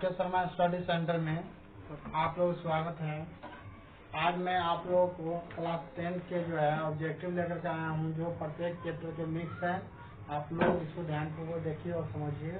R K. Sharma study centre में आप लोग स्वागत है। आज मैं आप लोगों को क्लास 10 के जो है ऑब्जेक्टिव लेकर के आया हूँ, जो प्रत्येक चैप्टर के मिक्स है। आप लोग इसको ध्यानपूर्वक देखिए और समझिए।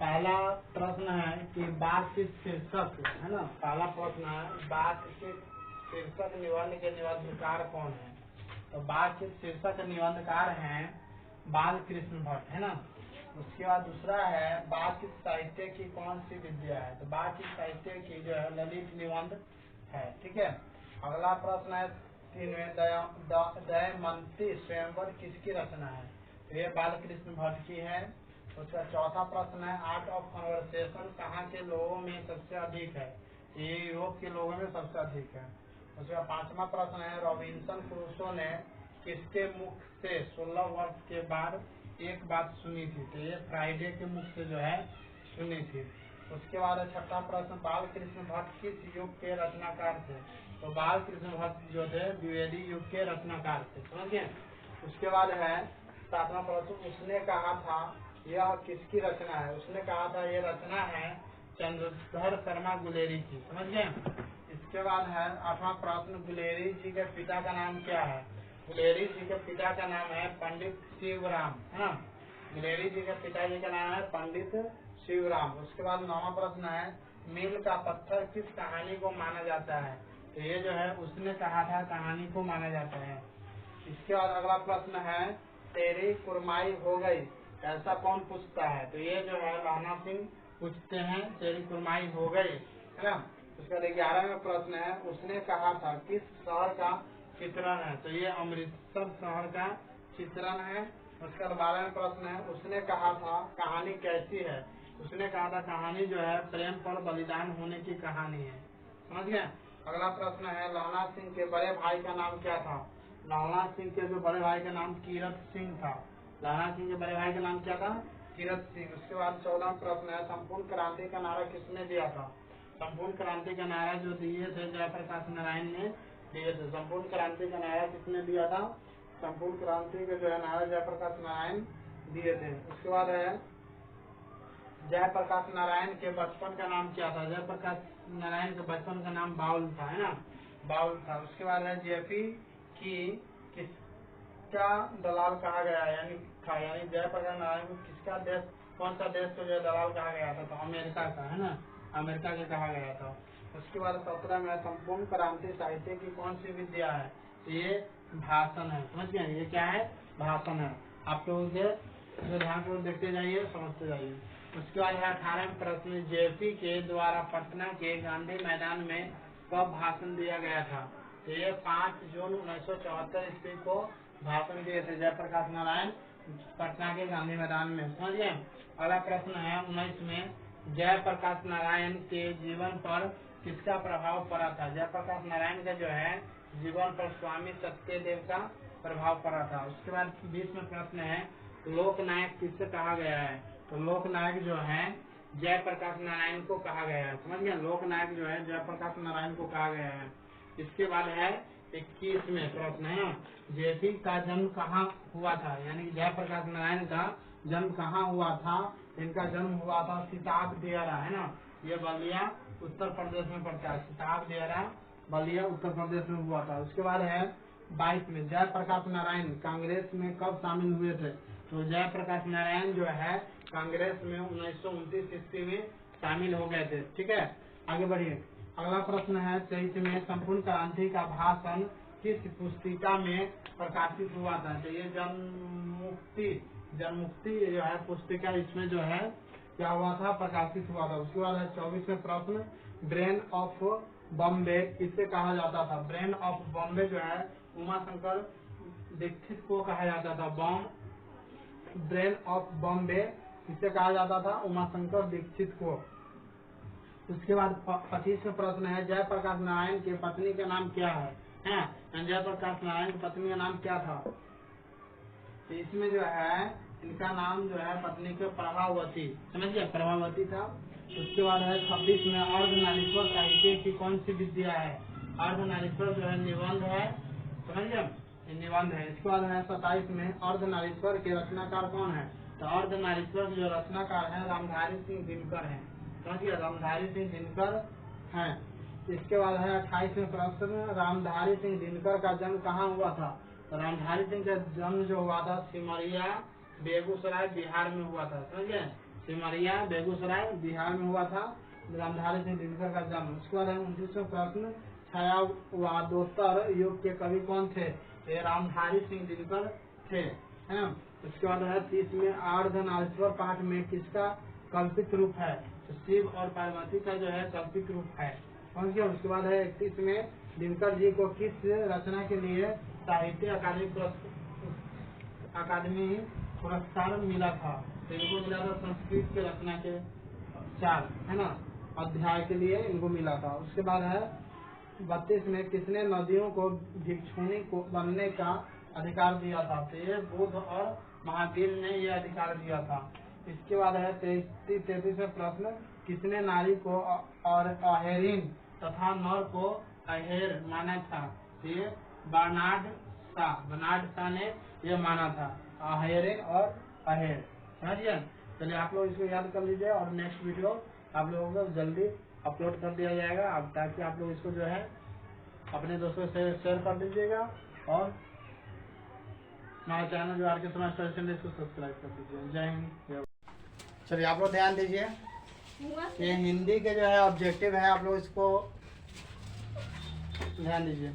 पहला प्रश्न है कि बातचीत शीर्षक है ना, पहला प्रश्न है बातचीत शीर्षक निबंध के निबंधकार कौन है। तो बातचीत शीर्षक निबंधकार हैं बालकृष्ण भट्ट, है ना। उसके बाद दूसरा है बातचीत साहित्य की कौन सी विद्या है। तो बातचीत साहित्य की जो है ललित निबंध है, ठीक है। अगला प्रश्न है 3वें दमयंती स्वयंवर किसकी रचना है। तो ये बालकृष्ण भट्ट की है। उसका चौथा प्रश्न है आर्ट ऑफ कन्वर्सेशन कहाँ के लोगों में सबसे अधिक है। ये यूरोप के लोगों में सबसे अधिक है। उसका 5वां प्रश्न है रॉबिन्सन क्रूसो ने किसके मुख से 16 वर्ष के बाद एक बात सुनी थी। तो ये फ्राइडे के मुख से जो है सुनी थी। उसके बाद 6वां प्रश्न बालकृष्ण भट्ट किस युग के रचनाकार थे। तो बालकृष्ण भट्ट जो थे द्विवेदी युग के रचनाकार थे, समझिए। उसके बाद है 7वां प्रश्न उसने कहा था यह किसकी रचना है। उसने कहा था ये रचना है चंद्रधर शर्मा गुलेरी की, समझ गए। इसके बाद है 8वां प्रश्न गुलेरी जी के पिता का नाम क्या है। गुलेरी जी के पिता का नाम है पंडित शिवराम, है ना। गुलेरी जी के पिताजी का नाम है पंडित शिवराम। उसके बाद 9वां प्रश्न है मील का पत्थर किस कहानी को माना जाता है। तो ये जो है उसने कहा था कहानी को माना जाता है। इसके बाद अगला प्रश्न है तेरी कुरमाई हो गई ऐसा कौन पूछता है। तो ये जो है लहना सिंह पूछते हैं तेरी कुरमाई हो गई, है ना। उसके बाद 11वां प्रश्न है उसने कहा था किस शहर का चित्रण है। तो ये अमृतसर शहर का चित्रण है। उसका 12वां प्रश्न है उसने कहा था कहानी कैसी है। उसने कहा था कहानी जो है प्रेम पर बलिदान होने की कहानी है, समझ गए। अगला प्रश्न है लहना सिंह के बड़े भाई का नाम क्या था। लहना सिंह के जो बड़े भाई का नाम कीरत सिंह था। लहना सिंह के बड़े भाई का नाम क्या था, कीरत सिंह। उसके बाद 14वां प्रश्न है संपूर्ण क्रांति का नारा किसने दिया था। संपूर्ण क्रांति का नारा जो दिए थे जयप्रकाश नारायण ने दिए थे। संपूर्ण क्रांति का नारा किसने दिया था। संपूर्ण क्रांति के जो है नारा जयप्रकाश नारायण दिए थे। उसके बाद है जयप्रकाश नारायण के बचपन का नाम क्या था। जयप्रकाश नारायण के बचपन का नाम बाउल था, है ना, बाउल था। उसके बाद है जेपी की किसका दलाल कहा गया यानी जयप्रकाश नारायण को किसका देश कौन सा देश को जो दलाल कहा गया था। तो अमेरिका का, है ना, अमेरिका के कहा गया था। उसके बाद 17 में संपूर्ण क्रांति साहित्य की कौन सी विद्या है। ये भाषण है, समझ गए। ये क्या है, भाषण है। आप लोग जो ध्यान को देखते जाइए समझते जाइए। उसके बाद 18वें प्रश्न जेपी के द्वारा पटना के गांधी मैदान में कब भाषण दिया गया था। तो ये 5 जून 1974 ईस्वी को भाषण दिए थे जयप्रकाश नारायण पटना के गांधी मैदान में, समझ गए। अगला प्रश्न है 19 में जयप्रकाश नारायण के जीवन पर किसका प्रभाव पड़ा था। जयप्रकाश नारायण का जो है जीवन पर स्वामी सत्यदेव का प्रभाव पड़ा था। उसके बाद 20 में प्रश्न है लोकनायक किससे कहा गया है। तो लोकनायक जो है जयप्रकाश नारायण को कहा गया है, समझ गए। लोकनायक जो है जयप्रकाश नारायण को कहा गया है। इसके बाद है 21 में प्रश्न है जेपी का जन्म कहाँ हुआ था, यानी कि जयप्रकाश नारायण का जन्म कहाँ हुआ था। इनका जन्म हुआ था सिताब दियारा, है ना, ये बलिया उत्तर प्रदेश में पड़ता है। सिताब दियारा बलिया उत्तर प्रदेश में हुआ था। उसके बाद है 22 में जयप्रकाश नारायण कांग्रेस में कब शामिल हुए थे। तो जयप्रकाश नारायण जो है कांग्रेस में 1929 ईस्वी में शामिल हो गए थे, ठीक है। आगे बढ़िए। अगला प्रश्न है 23 में संपूर्ण क्रांति का भाषण किस पुस्तिका में प्रकाशित हुआ था। तो ये जन्मुक्ति जो है पुस्तिका, इसमें जो है क्या हुआ था, प्रकाशित हुआ था। उसके बाद है 24 में प्रश्न ब्रेन ऑफ बॉम्बे किससे कहा जाता था। ब्रेन ऑफ बॉम्बे जो है उमाशंकर दीक्षित को कहा जाता था। ब्रेन ऑफ बॉम्बे किससे कहा जाता था, उमाशंकर दीक्षित को। उसके बाद 25 में प्रश्न है जयप्रकाश नारायण की पत्नी का नाम क्या है। जयप्रकाश नारायण की पत्नी का नाम क्या था। तो इसमें जो है इनका नाम जो है पत्नी के प्रभावती, समझिए, प्रभावती था। उसके बाद है 26 में अर्धनारीश्वर साहित्य की कौन सी विद्या है। अर्धनारीश्वर जो है निबंध है, समझिए, निबंध है। इसके बाद है 27 में अर्धनारीश्वर के रचनाकार कौन है। तो अर्धनारीश्वर जो रचनाकार है रामधारी सिंह दिनकर है। समझिए रामधारी सिंह दिनकर हैं। इसके बाद है 28वें प्रश्न, रामधारी सिंह दिनकर का जन्म कहाँ हुआ था? तो रामधारी सिंह का जन्म जो हुआ था सिमरिया बेगूसराय बिहार में हुआ था। समझिए सिमरिया बेगूसराय बिहार में हुआ था रामधारी सिंह दिनकर का जन्म। उसके बाद है 29वां प्रश्न, छायावादोत्तर युग के कवि कौन थे? ये रामधारी सिंह दिनकर थे, है। उसके बाद है 30वें, अर्धनारीश्वर पाठ में किसका कल्पित रूप है? तो शिव और पार्वती का जो है कल्पित रूप है। समझिए उसके बाद है 31 में, दिनकर जी को किस रचना के लिए साहित्य अकादमी पुरस्कार मिला था? तो इनको मिला था संस्कृत के रचना के 4 है ना अध्याय के लिए इनको मिला था। उसके बाद है 32 में, किसने नदियों को भिक्षुणी को बनने का अधिकार दिया था? तो ये बुद्ध और महावीर ने यह अधिकार दिया था। इसके बाद है 33वें प्रश्न, किसने नारी को और अहेरिन तथा नर को अहेर माना था? ये बर्नार्ड शाह ने यह माना था, अहेरिन और अहेर। समझिए चलिए आप लोग इसको याद कर लीजिए और नेक्स्ट वीडियो आप लोगों को जल्दी अपलोड कर दिया जाएगा, अब ताकि आप लोग इसको जो है अपने दोस्तों से शेयर कर दीजिएगा और हमारे चैनल जो आर के समाज स्टडी इसको सब्सक्राइब कर दीजिए। जय हिंद। चलिए आप लोग ध्यान दीजिए, ये हिंदी के जो है ऑब्जेक्टिव है, आप लोग इसको ध्यान दीजिए।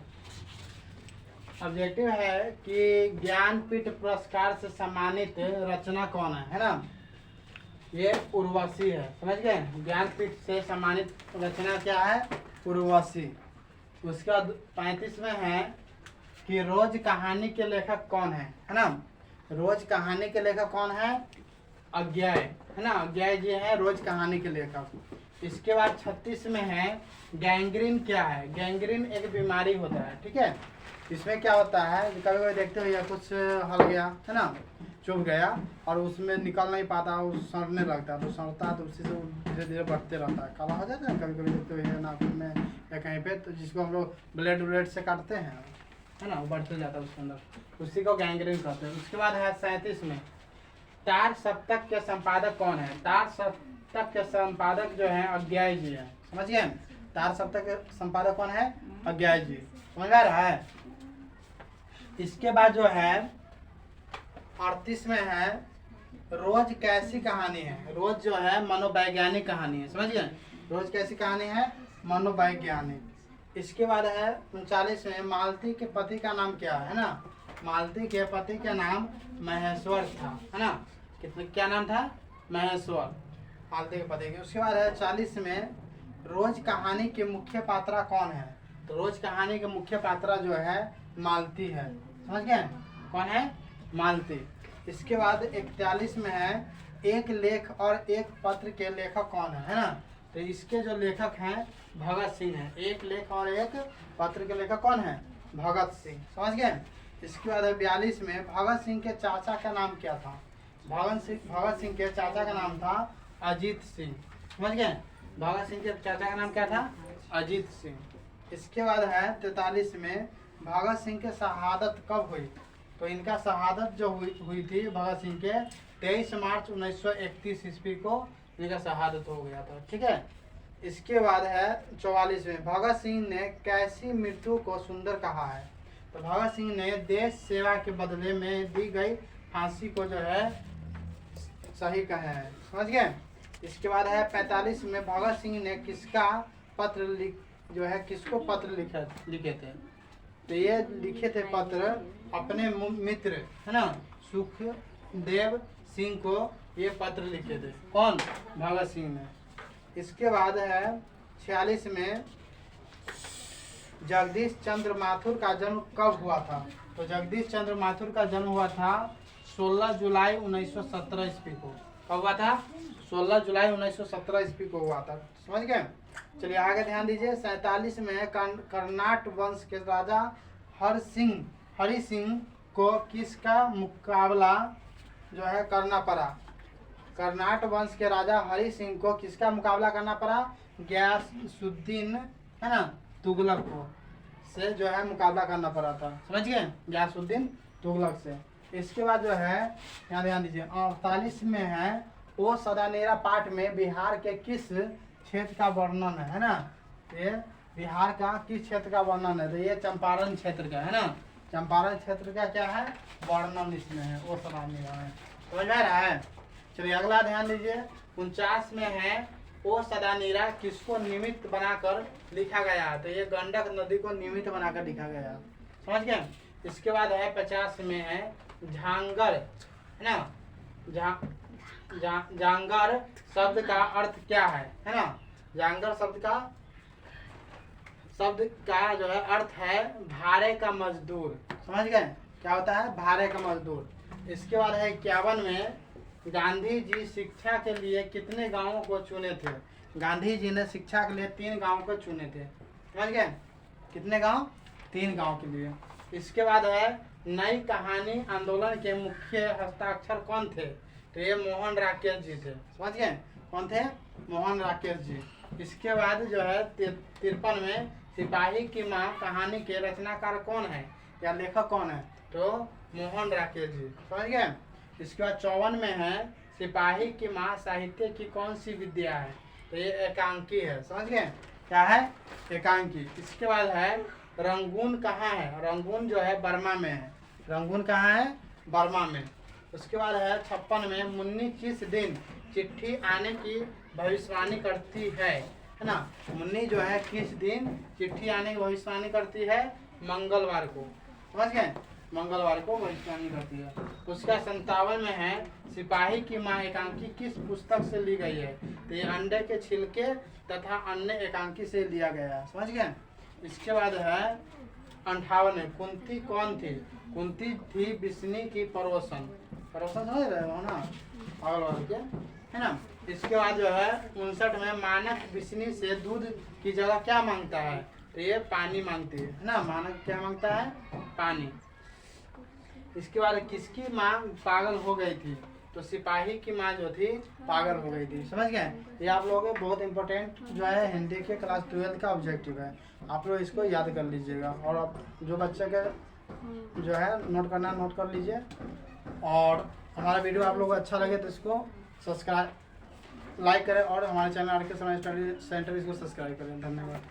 ऑब्जेक्टिव है कि ज्ञानपीठ पुरस्कार से सम्मानित रचना कौन है ना? ये उर्वशी है। समझ गए? ज्ञानपीठ से सम्मानित रचना क्या है? उर्वशी। उसका 35 में है कि रोज कहानी के लेखक कौन है ना? रोज कहानी के लेखक कौन है? अज्ञाय, है ना? अज्ञाय जी है रोज कहानी के लेखक। इसके बाद 36 में है, गैंग्रीन क्या है? गैंग्रीन एक बीमारी होता है, ठीक है। इसमें क्या होता है, कभी कभी देखते हो या कुछ हल गया है ना, चुभ गया और उसमें निकल नहीं पाता, वो सड़ने लगता है, तो सड़ता है तो उसी से धीरे धीरे बढ़ते रहता है, काला हो जाता है। कभी कभी देखते हो नाखून में या कहीं पे, तो जिसको हम लोग ब्लेड से काटते हैं, है ना, वो बढ़ते जाता है उसके अंदर, उसी को गैंग्रीन कहते हैं। उसके बाद है 37 में, तार सप्तक के संपादक कौन है? तार सप्तक के संपादक जो है अज्ञाय जी है। समझ गए? तार सप्तक के संपादक कौन है? अज्ञाय जी। समझ आ रहा है? इसके बाद जो है 38 में है, रोज कैसी कहानी है? रोज जो है मनोवैज्ञानिक कहानी है। समझ गए? रोज कैसी कहानी है? मनोवैज्ञानिक। इसके बाद है 39 में, मालती के पति का नाम क्या है ना? मालती के पति का नाम महेश्वर था, है ना? क्या नाम था? महेश्वर, मालती के पति के। उसके बाद है 40 में, रोज कहानी के मुख्य पात्रा कौन है? तो रोज कहानी के मुख्य पात्रा जो है मालती है। समझ गए? कौन है? मालती। इसके बाद 41 में है, एक लेख और एक पत्र के लेखक कौन है ना? तो इसके जो लेखक हैं भगत सिंह है। एक लेख और एक पत्र के लेखक कौन है? भगत सिंह। समझ गए? इसके बाद है 42 में, भगत सिंह के चाचा का नाम क्या था? भगत सिंह के चाचा का नाम था अजीत सिंह। समझ गए? भगत सिंह के चाचा का नाम क्या था? अजीत सिंह। इसके बाद है 43 में, भगत सिंह के शहादत कब हुई? तो इनका शहादत जो हुई थी भगत सिंह के 23 मार्च 1931 ईस्वी को इनका शहादत हो गया था, ठीक है। इसके बाद है 44 में, भगत सिंह ने कैसी मृत्यु को सुंदर कहा है? तो भगत सिंह ने देश सेवा के बदले में दी गई फांसी को जो है सही कहा है। समझ गए? इसके बाद है 45 में, भगत सिंह ने किसका पत्र किसको पत्र लिखे थे? तो ये लिखे थे पत्र अपने मित्र, है ना, सुखदेव सिंह को ये पत्र लिखे थे। कौन? भगत सिंह ने। इसके बाद है 46 में, जगदीश चंद्र माथुर का जन्म कब हुआ था? तो जगदीश चंद्र माथुर का जन्म हुआ था 16 जुलाई 1917 ईस्वी को। कब हुआ था? 16 जुलाई 1917 ईस्वी को हुआ था। समझ गए? चलिए आगे ध्यान दीजिए। 47 में, कर्नाट वंश के राजा हरि सिंह को किसका मुकाबला जो है करना पड़ा? कर्नाट वंश के राजा हरि सिंह को किसका मुकाबला करना पड़ा? गयासुद्दीन, है ना, तुगलक को से जो है मुकाबला करना पड़ा था। समझ गए? गयासुद्दीन तुगलक से। इसके बाद जो है यहाँ ध्यान दीजिए 48 में है, ओ सदानेरा पाठ में बिहार के किस क्षेत्र का वर्णन है ना। ये बिहार का किस क्षेत्र का वर्णन है, तो ये चंपारण क्षेत्र का है ना। चंपारण क्षेत्र का क्या है, वर्णन इसमें है, वो सदा नीरा है। समझ में आ रहा है। चलिए अगला ध्यान दीजिए, 49 में है ओ सदा नीरा किसको निमित्त बनाकर लिखा गया है, तो ये गंडक नदी को निमित्त बनाकर लिखा गया है। समझ गए। इसके बाद है 50 में है झांगर है ना। जांगर शब्द का अर्थ क्या है ना। जांगर शब्द का जो है अर्थ है भारे का मजदूर। समझ गए, क्या होता है, भारे का मजदूर। इसके बाद है 51 में गांधी जी शिक्षा के लिए कितने गांवों को चुने थे। गांधी जी ने शिक्षा के लिए 3 गांवों को चुने थे। समझ गए, कितने गांव, 3 गांव के लिए। इसके बाद है नई कहानी आंदोलन के मुख्य हस्ताक्षर कौन थे, तो ये मोहन राकेश जी थे। समझ गए, कौन थे, मोहन राकेश जी। इसके बाद जो है 53 में सिपाही की माँ कहानी के रचनाकार कौन है या लेखक कौन है, तो मोहन राकेश जी। समझ गए। इसके बाद 54 में है सिपाही की माँ साहित्य की कौन सी विद्या है, तो ये एकांकी है। समझ गए, क्या है, एकांकी। इसके बाद है रंगून कहाँ है, रंगून जो है बर्मा में है। रंगून कहाँ है, बर्मा में। उसके बाद है 56 में मुन्नी किस दिन चिट्ठी आने की भविष्यवाणी करती है ना। मुन्नी जो है किस दिन चिट्ठी आने की भविष्यवाणी करती है, मंगलवार को। समझ गए, मंगलवार को भविष्यवाणी करती है। उसका 57 में है सिपाही की माँ एकांकी किस पुस्तक से ली गई है, तो ये अंडे के छिलके तथा अन्य एकांकी से लिया गया है। समझ गए। इसके बाद है 58 में कुंती कौन थी, कुंती थी बिस्नी की पड़ोसन। पड़ोसन समझ रहे हो ना, अगल बगल के है ना। इसके बाद जो है 59 में मानक बिस्नी से दूध की जगह क्या मांगता है, तो ये पानी मांगती है ना। मानक क्या मांगता है, पानी। इसके बाद किसकी माँ पागल हो गई थी, तो सिपाही की माँ जो थी पागल हो गई थी। समझ गए। ये आप लोगों के बहुत इंपॉर्टेंट जो है हिंदी के क्लास 12 का ऑब्जेक्टिव है, आप लोग इसको याद कर लीजिएगा। और आप जो बच्चे के जो है नोट करना नोट कर लीजिए। और हमारा वीडियो आप लोगों को अच्छा लगे तो इसको सब्सक्राइब लाइक करें और हमारे चैनल आर के समय स्टडी सेंटर इसको सब्सक्राइब करें। धन्यवाद।